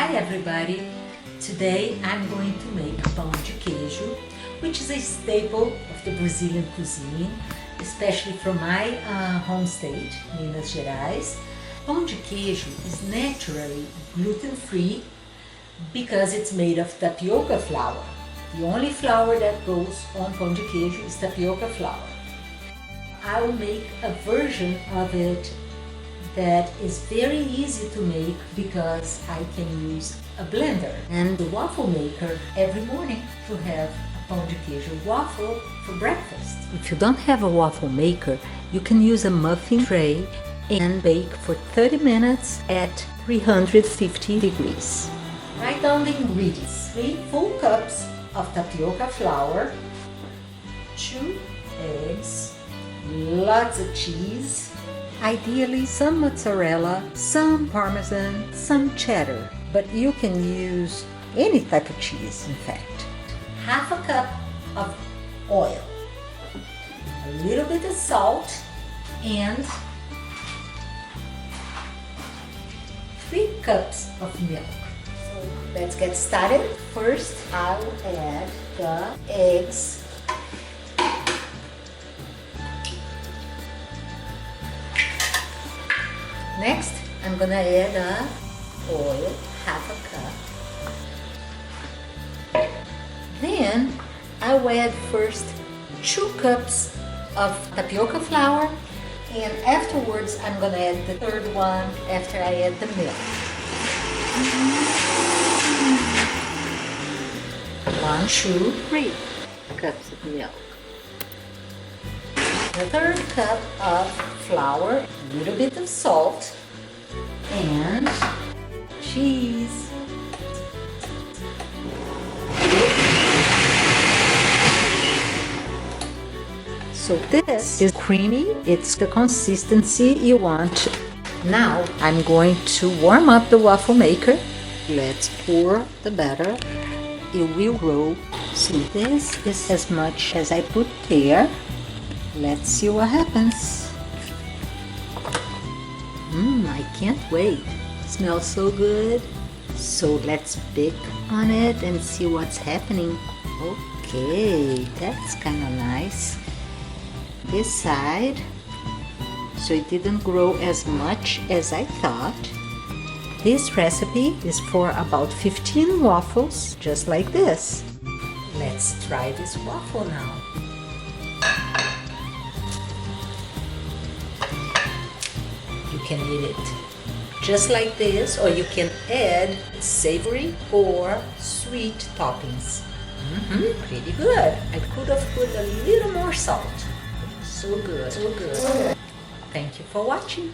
Hi everybody! Today I'm going to make pão de queijo, which is a staple of the Brazilian cuisine, especially from my home state, Minas Gerais. Pão de queijo is naturally gluten-free because it's made of tapioca flour. The only flour that goes on pão de queijo is tapioca flour. I will make a version of it that is very easy to make because I can use a blender and the waffle maker every morning to have a pão de queijo waffle for breakfast. If you don't have a waffle maker, you can use a muffin tray and bake for 30 minutes at 350 degrees. Write down the ingredients: 3 full cups of tapioca flour, 2 eggs, lots of cheese, ideally some mozzarella, some parmesan, some cheddar, but you can use any type of cheese, in fact. Half a cup of oil, a little bit of salt, and 3 cups of milk. So let's get started. First, I'll add the eggs. Next, I'm gonna add oil, half a cup. Then, I'll add first 2 cups of tapioca flour, and afterwards I'm gonna add the third one after I add the milk. 1, 2, 3 cups of milk. The third cup of flour, a little bit of salt, and cheese. So this is creamy. It's the consistency you want. Now I'm going to warm up the waffle maker. Let's pour the batter. It will roll. So this is as much as I put there. Let's see what happens. I can't wait. It smells so good. So let's bake on it and see what's happening. Okay, that's kind of nice. This side, so it didn't grow as much as I thought. This recipe is for about 15 waffles, just like this. Let's try this waffle now. You can eat it just like this, or you can add savory or sweet toppings. Pretty good. I could have put a little more salt. So good, so good. Thank you for watching.